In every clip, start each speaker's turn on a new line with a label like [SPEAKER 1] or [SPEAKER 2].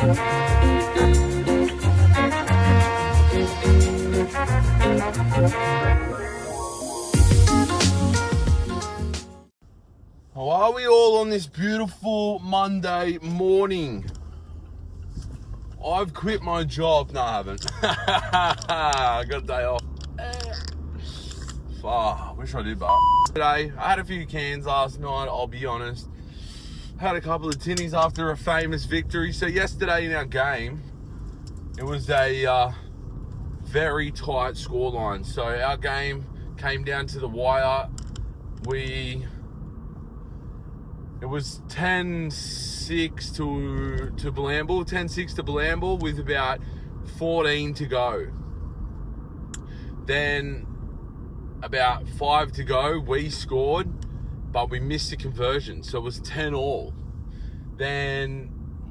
[SPEAKER 1] How are we all on this beautiful Monday morning? I've quit my job. No, I haven't. I got a day off. I wish I did, but today I had a few cans last night, I'll be honest. Had a couple of tinnies after a famous victory. So yesterday in our game, it was a very tight scoreline. So our game came down to the wire. It was 10-6 to Blamble, 10-6 to Blamble with about 14 to go. Then about 5 to go, we scored, but we missed the conversion, so it was 10-all. Then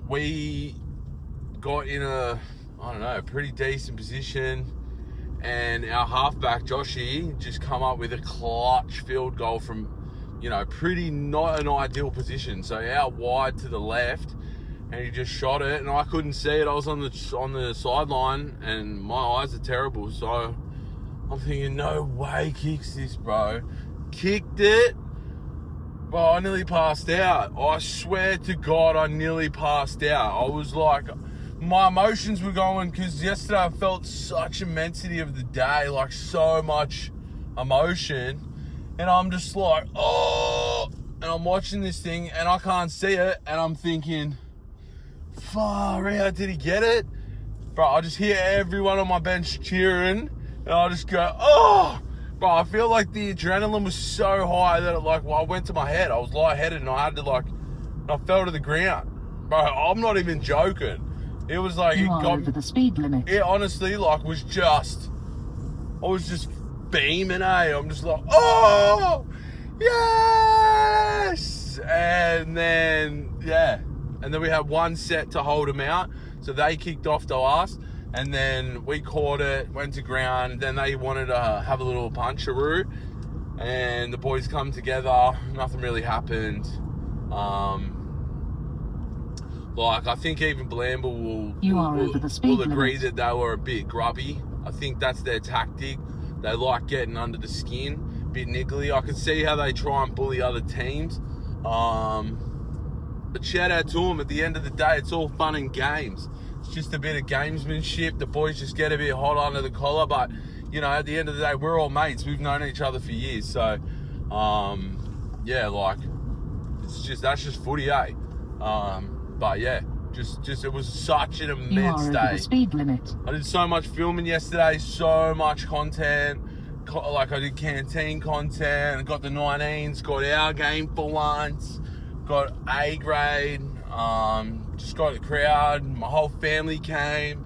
[SPEAKER 1] we got in a pretty decent position, and our halfback, Joshy, just come up with a clutch field goal from, pretty not an ideal position. So out wide to the left, and he just shot it, and I couldn't see it. I was on the sideline, and my eyes are terrible, so I'm thinking, no way kicks this, bro. Kicked it, bro, I nearly passed out. I swear to God, I nearly passed out. I was like, my emotions were going, because yesterday I felt such immensity of the day, like so much emotion. And I'm just like, oh, and I'm watching this thing and I can't see it. And I'm thinking, far out, did he get it? Bro, I just hear everyone on my bench cheering. And I just go, oh, bro, I feel like the adrenaline was so high that I went to my head. I was lightheaded and I had to I fell to the ground. Bro, I'm not even joking. It was like,
[SPEAKER 2] you are over the speed limit.
[SPEAKER 1] It honestly, I was just beaming, I'm just like, oh, yes! And then we had one set to hold them out. So they kicked off to us. And then we caught it, went to ground, and then they wanted to have a little puncharoo. And the boys come together, nothing really happened. I think even Blamble will agree that they were a bit grubby. I think that's their tactic. They like getting under the skin, a bit niggly. I can see how they try and bully other teams. But shout out to them. At the end of the day, it's all fun and games. It's just a bit of gamesmanship. The boys just get a bit hot under the collar, but at the end of the day, we're all mates. We've known each other for years, so that's just footy, eh? But yeah, just it was such an immense day.
[SPEAKER 2] You are over the speed limit.
[SPEAKER 1] I did so much filming yesterday, so much content. I did canteen content, got the 19s, got our game for once, got A grade. Just got the crowd. My whole family came.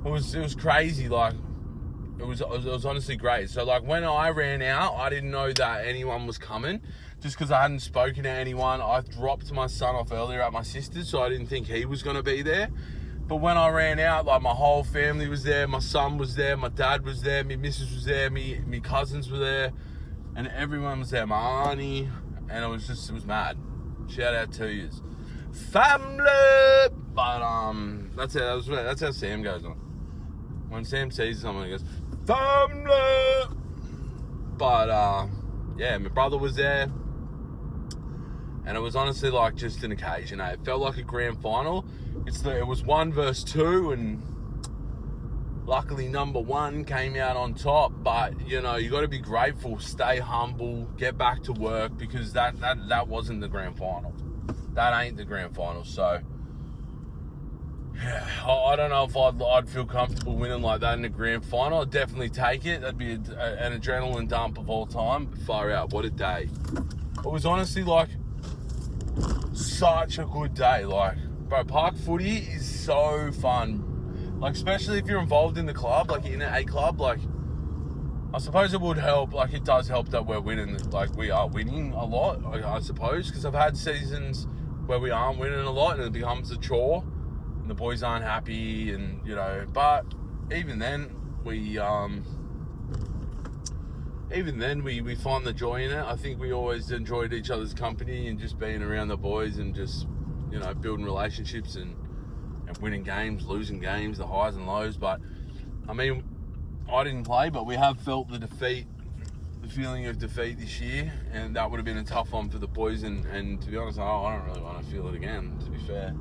[SPEAKER 1] It was crazy. It was honestly great. So when I ran out, I didn't know that anyone was coming, just because I hadn't spoken to anyone. I dropped my son off earlier at my sister's, so I didn't think he was going to be there. But when I ran out, my whole family was there. My son was there. My dad was there. My missus was there. Me cousins were there, and everyone was there. My auntie, and it was mad. Shout out to yous. Family, but that's how Sam goes on. When Sam sees someone, he goes, family. But my brother was there, and it was honestly just an occasion. It felt like a grand final. It was 1 versus 2, and luckily number 1 came out on top. But you got to be grateful, stay humble, get back to work, because that wasn't the grand final. That ain't the grand final. So yeah, I don't know if I'd feel comfortable winning like that in the grand final. I'd definitely take it. That'd be an adrenaline dump of all time. But far out, what a day. It was honestly such a good day. Bro, park footy is so fun. Especially if you're involved in the club, in an A club, I suppose it would help. It does help that we're winning. We are winning a lot, I suppose, because I've had seasons where we aren't winning a lot and it becomes a chore and the boys aren't happy, and but even then we find the joy in it. I think we always enjoyed each other's company and just being around the boys and just building relationships, and and winning games, losing games, the highs and lows. But I mean, I didn't play, but we have felt the defeat, the feeling of defeat this year, and that would have been a tough one for the boys. And to be honest, I don't really want to feel it again, to be fair.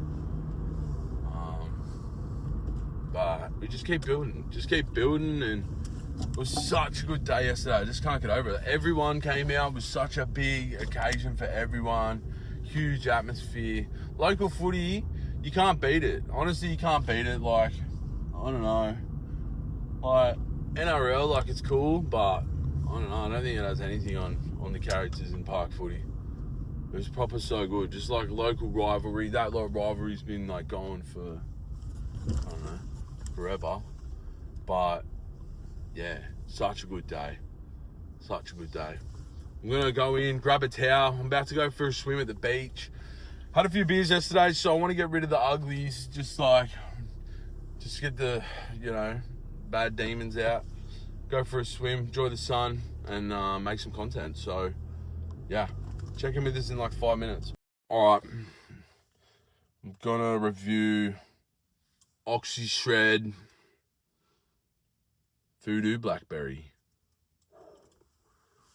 [SPEAKER 1] But we just keep building, and it was such a good day yesterday. I just can't get over it. Everyone came out. It was such a big occasion for everyone. Huge atmosphere. Local footy, you can't beat it. Honestly, you can't beat it. Like, I don't know. Like, NRL, like, it's cool, but I don't know. I don't think it has anything on the characters in park footy. It was proper so good. Just like local rivalry. That rivalry's been like going for, I don't know, forever. But yeah, such a good day. Such a good day. I'm gonna go in, grab a towel. I'm about to go for a swim at the beach. Had a few beers yesterday, so I want to get rid of the uglies. Just get the, bad demons out. Go for a swim, enjoy the sun, and make some content. So yeah, check in with us in like 5 minutes. All right, I'm gonna review Oxy Shred Voodoo Blackberry.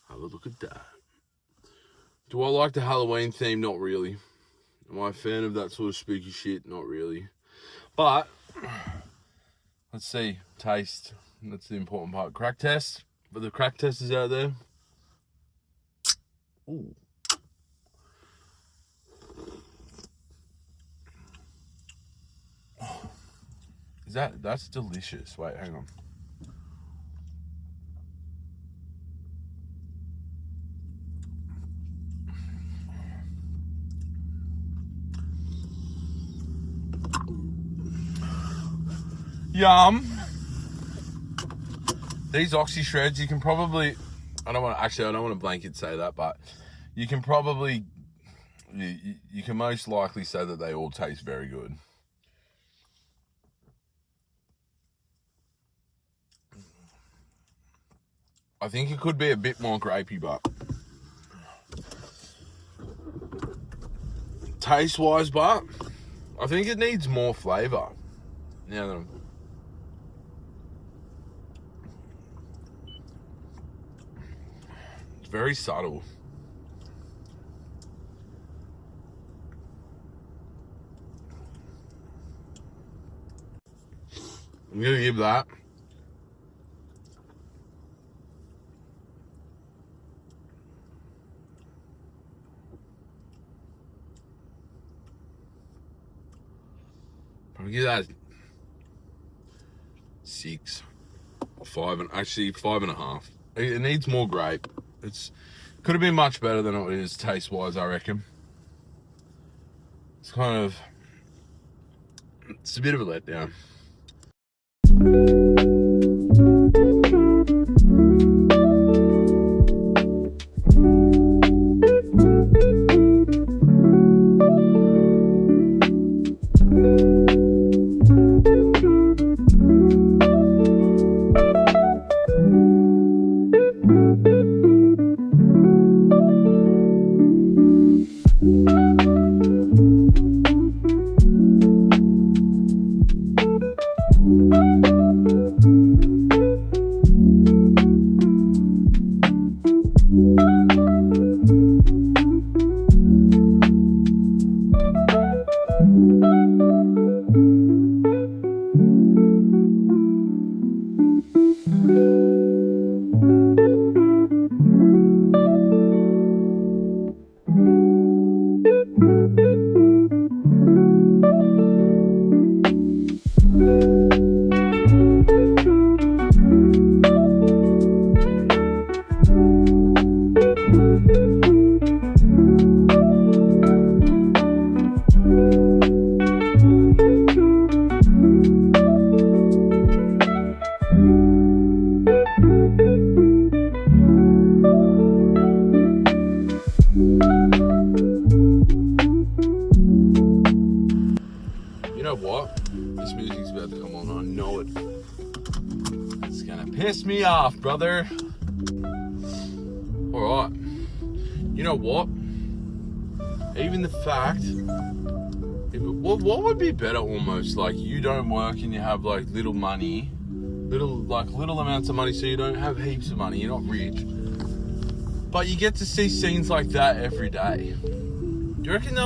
[SPEAKER 1] Have a look at that. Do I like the Halloween theme? Not really. Am I a fan of that sort of spooky shit? Not really. But let's see. Taste. That's the important part. Crack test. For the crack testers out there. Ooh. That's delicious. Wait, hang on. Yum. These Oxy Shreds, you can probably, I don't want to blanket say that, but you can probably, you can most likely say that they all taste very good. I think it could be a bit more grapey, but taste-wise, but I think it needs more flavour. Now that it's very subtle. I'm gonna give that I'll give that 6 or 5, and actually 5.5. It needs more grape. Could have been much better than it is taste wise, I reckon. It's a bit of a letdown. You know what? This music's about to come on. I know it. It's gonna piss me off, brother. Alright. You know what? Even the fact What would be better almost? Like, you don't work and you have like little money, little amounts of money, so you don't have heaps of money, you're not rich. But you get to see scenes like that every day. Do you reckon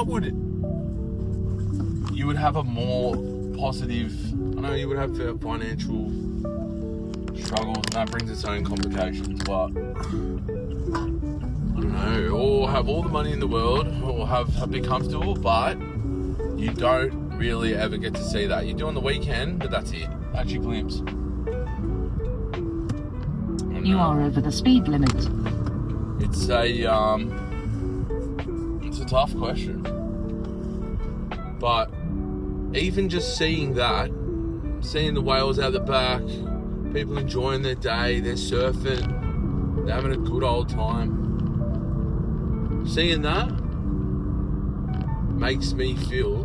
[SPEAKER 1] you would have a more positive, I know you would have financial struggles and that brings its own complications, but I don't know, or have all the money in the world, or be comfortable, but you don't really ever get to see that. You do on the weekend, but that's it. That's your glimpse.
[SPEAKER 2] You are over the speed limit.
[SPEAKER 1] It's a tough question. But even just seeing that, seeing the whales out the back, people enjoying their day, they're surfing, they're having a good old time. Seeing that makes me feel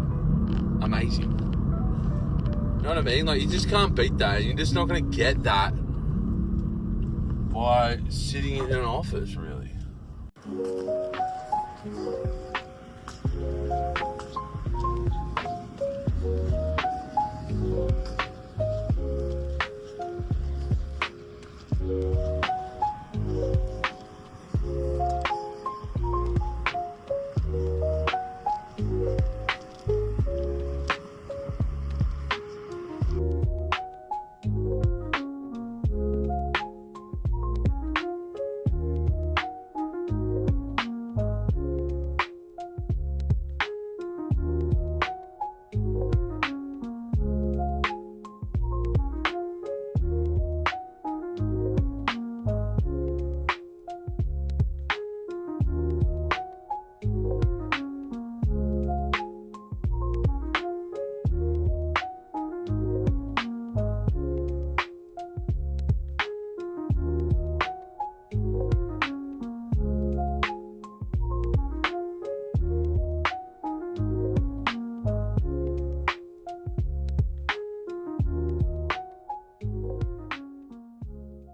[SPEAKER 1] amazing. You know what I mean? Like, you just can't beat that. You're just not going to get that by sitting in an office, really.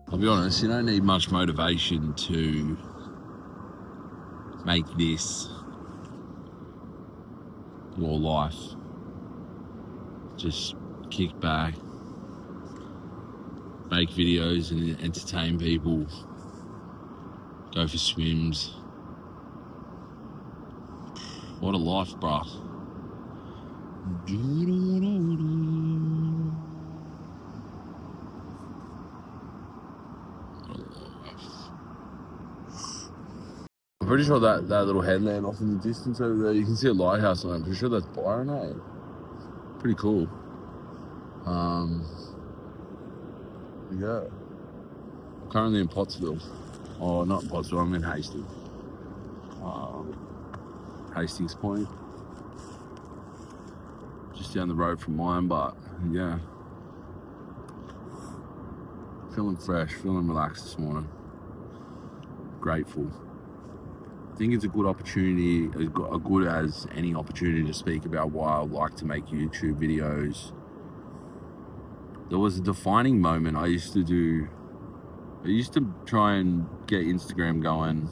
[SPEAKER 1] I'll be honest, you don't need much motivation to make this your life. Just kick back, make videos and entertain people, go for swims. What a life, bruh. I'm pretty sure that little headland off in the distance over there, you can see a lighthouse on it. I'm pretty sure that's Byron, eh? Pretty cool. Yeah. I'm currently in Pottsville. Oh, not in Pottsville, I'm in Hastings. Hastings Point. Just down the road from mine, but yeah. Feeling fresh, feeling relaxed this morning. Grateful. I think it's a good opportunity, as good as any opportunity to speak about why I like to make YouTube videos. There was a defining moment. I used to try and get Instagram going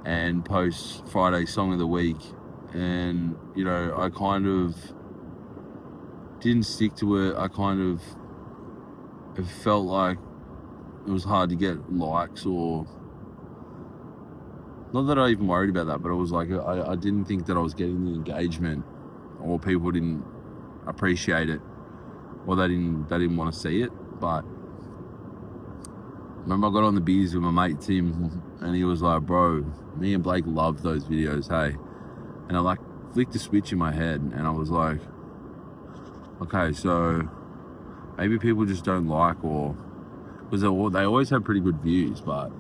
[SPEAKER 1] and post Friday song of the week, and you know, I kind of didn't stick to it. It felt like it was hard to get likes, or not that I even worried about that, but it was like I didn't think that I was getting the engagement, or people didn't appreciate it, or they didn't want to see it. But remember, I got on the beers with my mate Tim, and he was like, "Bro, me and Blake love those videos, hey." And I like flicked a switch in my head, and I was like, okay, so maybe people just don't like, or because they always have pretty good views, but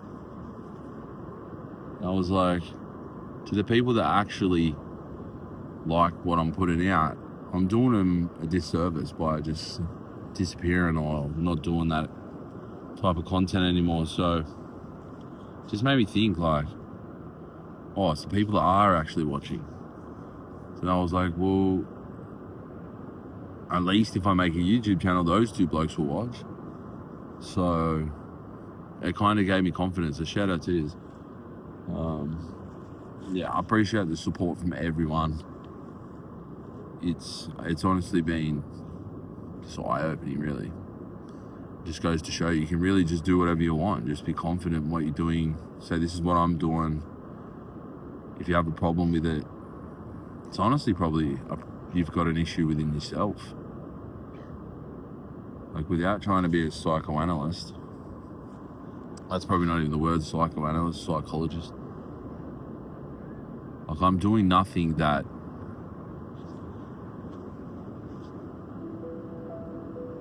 [SPEAKER 1] I was like, to the people that actually like what I'm putting out, I'm doing them a disservice by just disappearing or not doing that type of content anymore. So it just made me think, like, oh, it's the people that are actually watching. So I was like, well, at least if I make a YouTube channel, those two blokes will watch. So it kind of gave me confidence. A shout out to you. Yeah, I appreciate the support from everyone. it's honestly been just eye-opening, really. Just goes to show you can really just do whatever you want. Just be confident in what you're doing. Say, this is what I'm doing. If you have a problem with it, it's honestly probably you've got an issue within yourself. Like, without trying to be a psychoanalyst, that's probably not even the word, psychoanalyst, psychologist. Like, I'm doing nothing that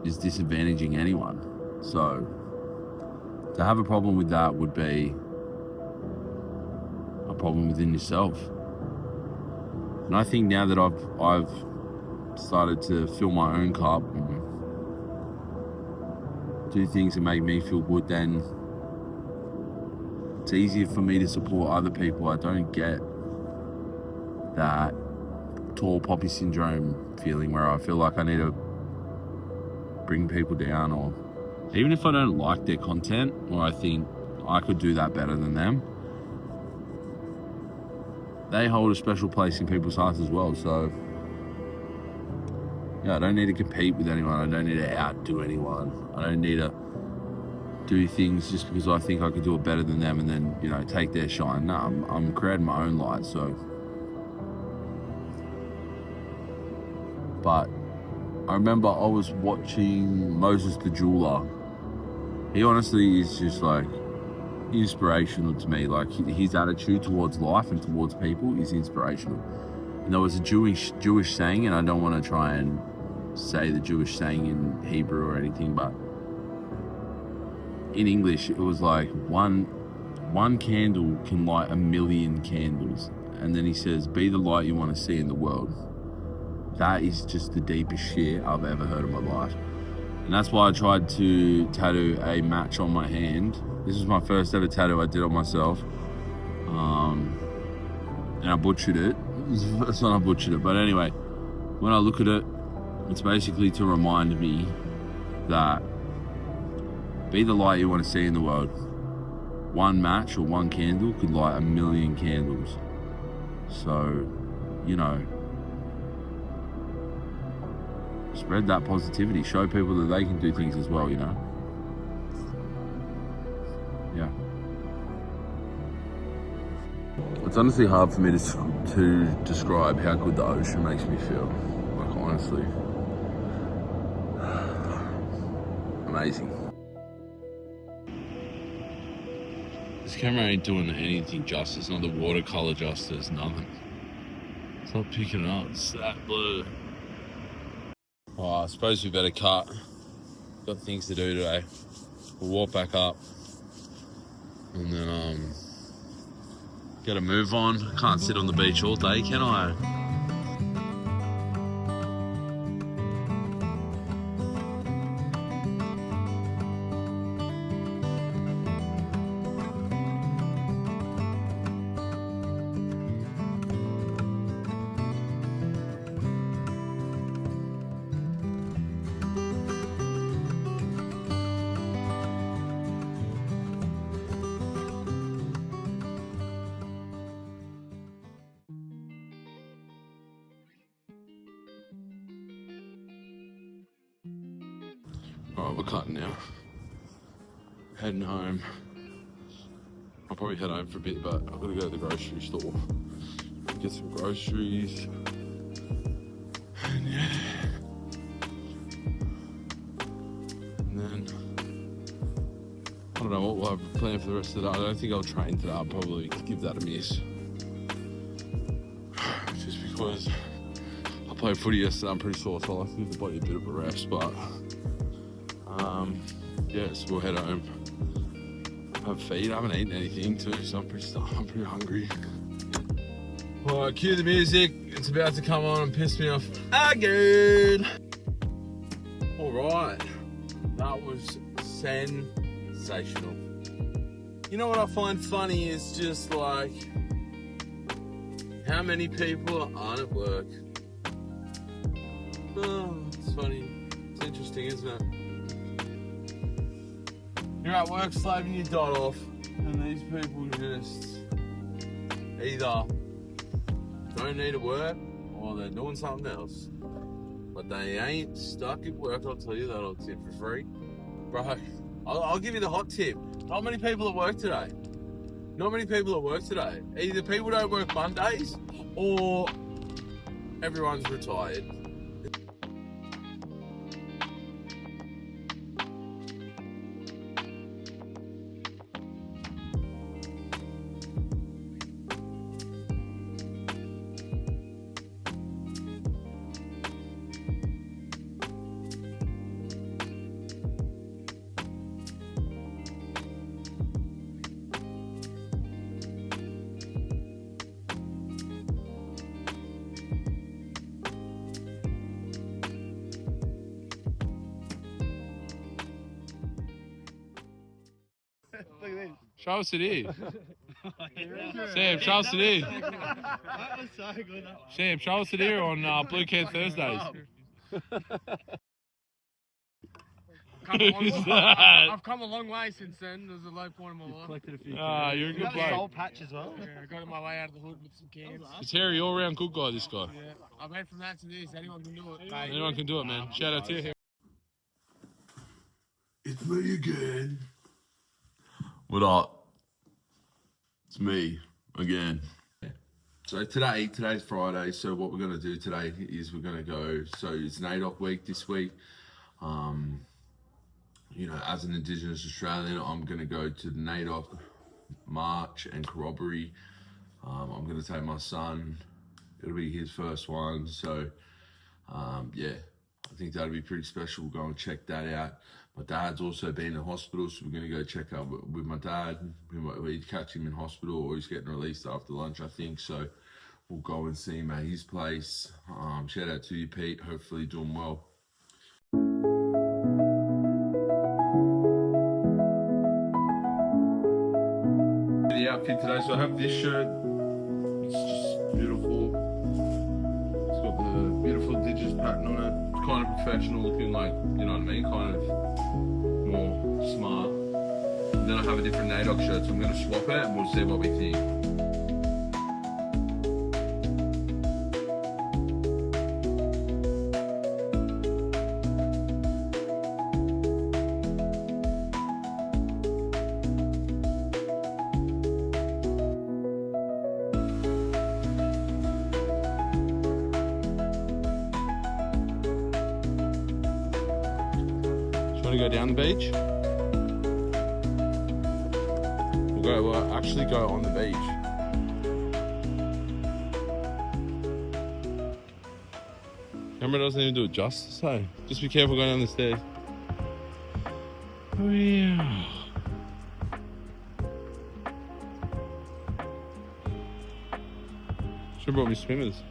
[SPEAKER 1] is disadvantaging anyone. So to have a problem with that would be a problem within yourself. And I think now that I've started to fill my own cup and do things that make me feel good, then it's easier for me to support other people. I don't get that tall poppy syndrome feeling where I feel like I need to bring people down, or even if I don't like their content or I think I could do that better than them, they hold a special place in people's hearts as well. So yeah, I don't need to compete with anyone. I don't need to outdo anyone. I don't need to do things just because I think I could do it better than them and then, you know, take their shine. No, I'm creating my own light. So, but I remember I was watching Moses the Jeweler. He honestly is just like inspirational to me. Like, his attitude towards life and towards people is inspirational. And there was a Jewish saying, and I don't want to try and say the Jewish saying in Hebrew or anything, but in English it was like one candle can light 1,000,000 candles. And then he says, be the light you want to see in the world. That is just the deepest shit I've ever heard in my life. And that's why I tried to tattoo a match on my hand. This was my first ever tattoo I did on myself. And I butchered it. That's not I butchered it, but anyway, when I look at it, it's basically to remind me that be the light you want to see in the world. One match or one candle could light 1,000,000 candles. So, you know, spread that positivity. Show people that they can do things as well, you know? Yeah. It's honestly hard for me to describe how good the ocean makes me feel. Like, honestly. Amazing. This camera ain't doing anything justice. Not the watercolor justice, nothing. It's not picking up. It's that blue. Oh, I suppose we better cut. Got things to do today. We'll walk back up. And then, get a move on. I can't sit on the beach all day, can I? Alright, we're cutting now. Heading home. I'll probably head home for a bit, but I've got to go to the grocery store. Get some groceries. And yeah. And then, I don't know what we'll have planned for the rest of the day. I don't think I'll train today. I'll probably give that a miss. Just because I played footy yesterday, I'm pretty sore, so I'll have to give the body a bit of a rest, but yeah, so we'll head home. Have feed. I haven't eaten anything too, so I'm pretty hungry. Alright, cue the music. It's about to come on and piss me off again. Alright, that was sensational. You know what I find funny is just like how many people aren't at work. Oh, it's funny. It's interesting, isn't it? You're at work slaving your dot off, and these people just either don't need to work or they're doing something else. But they ain't stuck at work, I'll tell you that. I'll tip for free. Bro, I'll give you the hot tip. Not many people at work today. Not many people at work today. Either people don't work Mondays or everyone's retired.
[SPEAKER 3] Look at this.
[SPEAKER 4] Show us it is. Sam, show us it is.
[SPEAKER 3] That was so good.
[SPEAKER 4] Sam, show us it here on Blue Can Thursdays. Who's that?
[SPEAKER 5] I've come a long way since then. There's a low point in my life.
[SPEAKER 3] Collected a few.
[SPEAKER 4] You're a good
[SPEAKER 3] got a soul
[SPEAKER 4] bloke.
[SPEAKER 3] patch as well.
[SPEAKER 5] Yeah, I got my way out of the hood with some cans.
[SPEAKER 4] It's Harry, all round good guy, this guy.
[SPEAKER 5] Yeah, I went from that to this. Anyone can do it.
[SPEAKER 4] Anyone can do it, man. Shout out to you.
[SPEAKER 1] It's me again. What up? It's me again. So today's Friday. So what we're gonna do today is we're gonna go. So it's NAIDOC week this week. You know, as an Indigenous Australian, I'm gonna go to the NAIDOC march and corroboree. I'm gonna take my son. It'll be his first one. So yeah, I think that'll be pretty special. We'll go and check that out. My dad's also been in hospital, so we're going to go check up with my dad. We catch him in hospital, or he's getting released after lunch, I think. So we'll go and see him at his place. Shout out to you, Pete. Hopefully doing well. The outfit today, so I have this shirt. It's just beautiful. It's got the beautiful Indigenous pattern on it. It's kind of professional looking, like, you know what I mean? Kind of more smart. And then I have a different NAIDOC shirt, so I'm going to swap it and we'll see what we think. Want to go down the beach? We'll actually go on the beach. Camera doesn't even do it justice, so just be careful going down the stairs. Oh yeah. Should've brought me swimmers.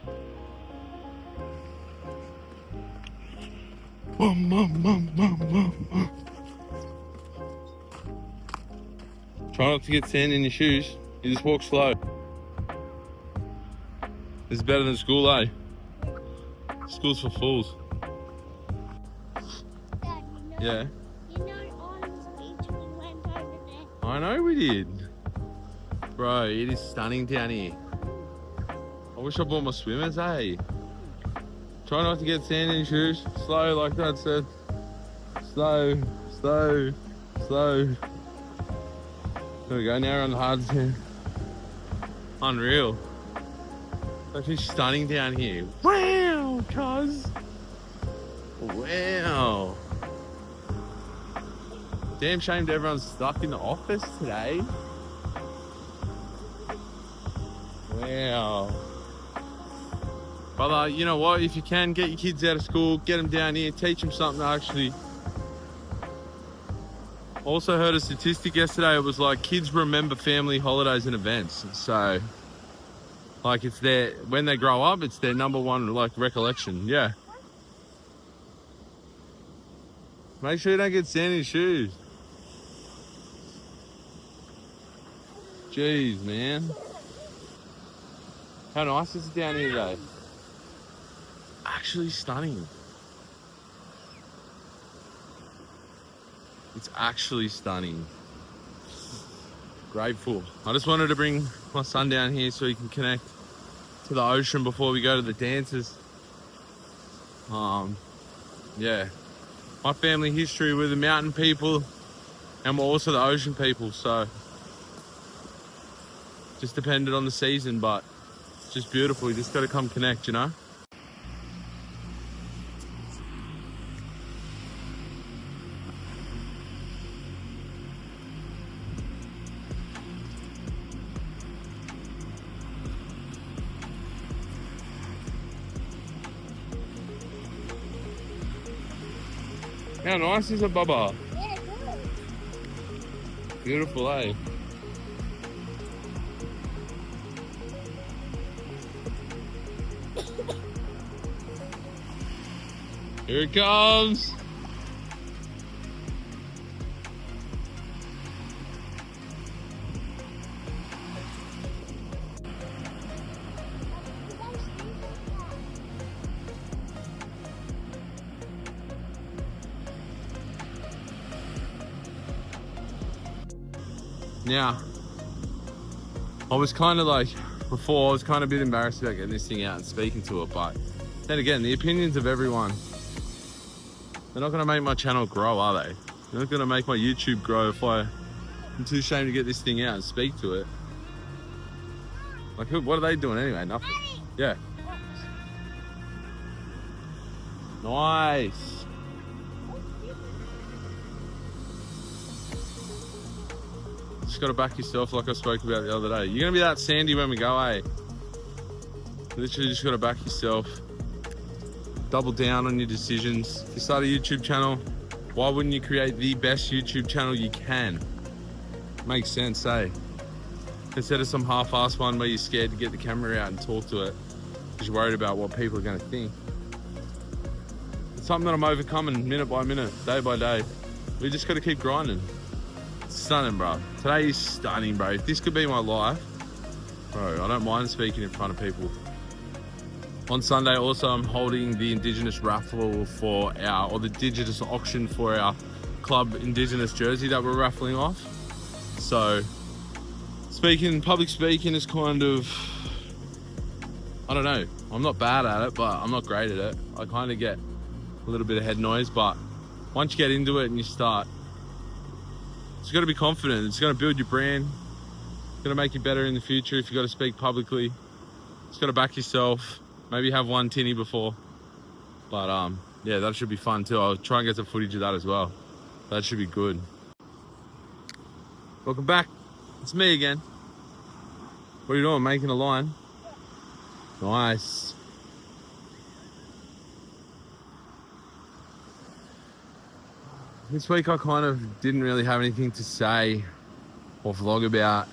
[SPEAKER 1] Try not to get sand in your shoes. You just walk slow. This is better than school, eh? School's for fools.
[SPEAKER 6] Dad,
[SPEAKER 4] Yeah.
[SPEAKER 6] you know on this beach we went over there.
[SPEAKER 4] I know we did. Bro, it is stunning down here. I wish I bought my swimmers, eh? Try not to get sand in your shoes. Slow, like Dad said. Slow, slow, slow. There we go, now we're on the hard sand. Unreal. It's actually stunning down here. Wow, cuz. Wow. Damn shame everyone's stuck in the office today. Wow. But you know what? If you can, get your kids out of school, get them down here, teach them something actually. Also heard a statistic yesterday. It was like kids remember family holidays and events. So, like it's their, when they grow up, it's their number one like recollection. Yeah. Make sure you don't get sand in your shoes. Jeez, man. How nice is it down here today? Actually stunning. It's actually stunning. Grateful. I just wanted to bring my son down here so he can connect to to the ocean before we go to the dances. Yeah, my family history with the mountain people, and we're also the ocean people, so just depended on the season, but it's just beautiful. You just got to come connect, you know. How nice is it, Bubba?
[SPEAKER 6] Yeah, good.
[SPEAKER 4] Beautiful, eh? Here it comes. Now, I was kind of like, before I was kind of a bit embarrassed about getting this thing out and speaking to it, but then again, the opinions of everyone, they're not going to make my channel grow, are they? They're not going to make my YouTube grow if I'm too ashamed to get this thing out and speak to it. Like, what are they doing anyway? Nothing. Yeah. Nice. Just got to back yourself like I spoke about the other day. You're going to be that sandy when we go, eh? Literally just got to back yourself. Double down on your decisions. If you start a YouTube channel, why wouldn't you create the best YouTube channel you can? Makes sense, eh? Instead of some half-assed one where you're scared to get the camera out and talk to it because you're worried about what people are going to think. It's something that I'm overcoming minute by minute, day by day. We just got to keep grinding. It's stunning, bro. Today is stunning, bro. If this could be my life, bro, I don't mind speaking in front of people. On Sunday also, I'm holding the Indigenous raffle for or the Indigenous auction for our club Indigenous jersey that we're raffling off. So, public speaking is kind of, I don't know. I'm not bad at it, but I'm not great at it. I kind of get a little bit of head noise, but once you get into it and you start, it's got to be confident. It's going to build your brand. It's going to make you better in the future if you got to speak publicly. It's got to back yourself. Maybe have one tinny before. But yeah, that should be fun too. I'll try and get some footage of that as well. That should be good. Welcome back. It's me again. What are you doing? Making a line? Nice. This week I kind of didn't really have anything to say or vlog about.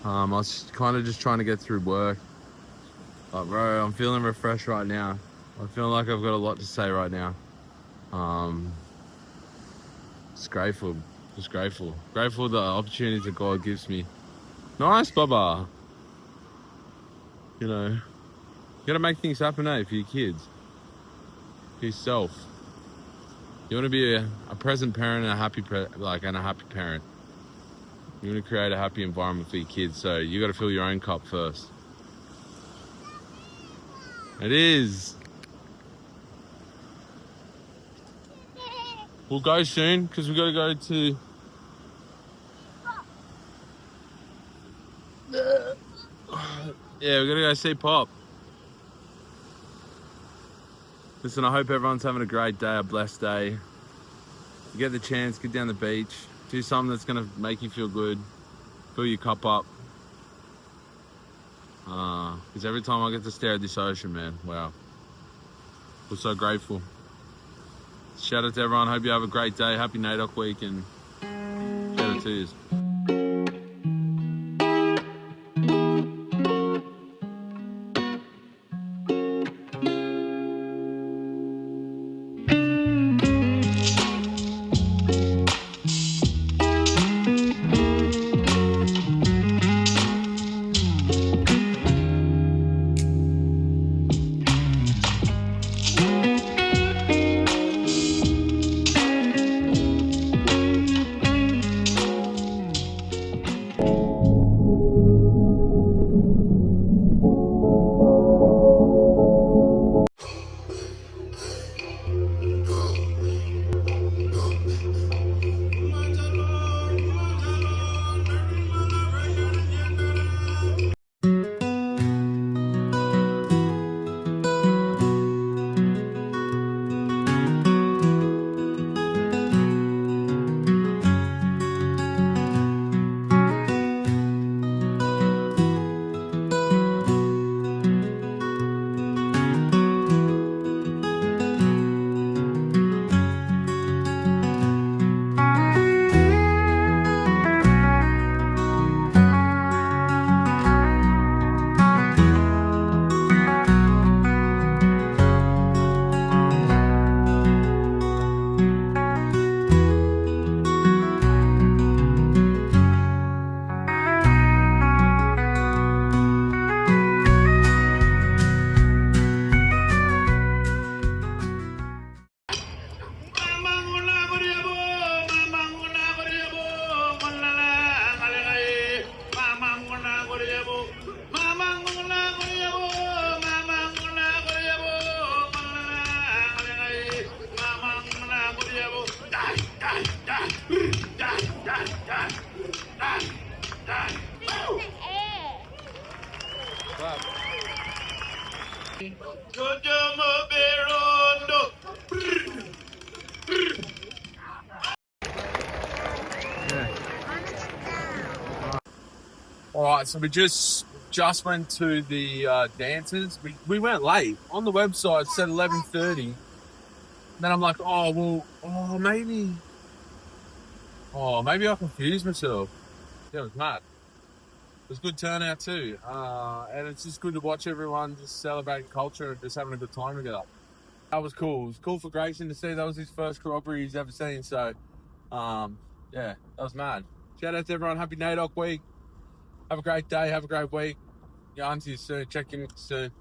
[SPEAKER 4] I was kind of just trying to get through work. But bro, I'm feeling refreshed right now. I feel like I've got a lot to say right now. Just grateful. Grateful for the opportunities that God gives me. Nice, Bubba. You know, you gotta make things happen, eh, for your kids. For yourself. You want to be a present parent and a happy parent. You want to create a happy environment for your kids, so you got to fill your own cup first. It is. We'll go soon because we got to go to. Yeah, we got to go see Pop. Listen, I hope everyone's having a great day, a blessed day. If you get the chance, get down the beach, do something that's going to make you feel good, fill your cup up. Because every time I get to stare at this ocean, man, wow. We're so grateful. Shout out to everyone. Hope you have a great day. Happy NAIDOC week, and shout out to you.
[SPEAKER 1] All right, so we just went to the dances. We went late. On the website it said 11:30. Then I'm like, maybe I confused myself. Yeah, it was mad. It was good turnout too, and it's just good to watch everyone just celebrating culture and just having a good time together. That was cool. It was cool for Grayson to see. That was his first corroboree he's ever seen. So, yeah, that was mad. Shout out to everyone. Happy NAIDOC week. Have a great day. Have a great week. Yeah, on to you soon. Check in with you soon.